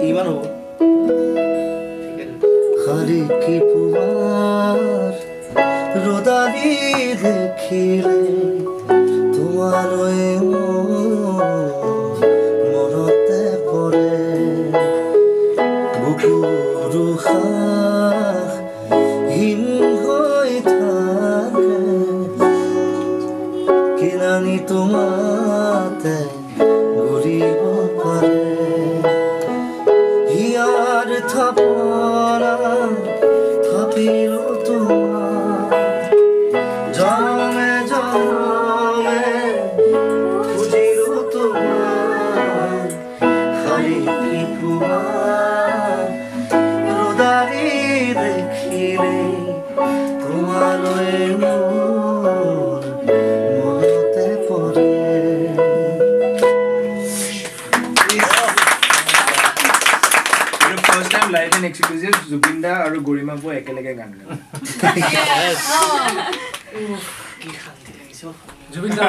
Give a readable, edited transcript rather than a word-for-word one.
ইমান হ'ব খালি কি পুৱাৰ ৰদালি দেখিলে তোমালৈ মনতে পৰে বুকুৰ উশাহ হীন হৈ থাকে কিনানি তোমাতে ঘূৰিব পাৰে হিয়াৰ থাপৰা থাপিল তোমাৰ জনমে জনমে খুজিলো তোমাৰ খালি কি পুৱাৰ ৰদালি দেখিলে তোমালৈ মোৰ মনতে পৰে First time live and exclusive, Zubinda and Gorima po ekelege gan gaile. Zubinda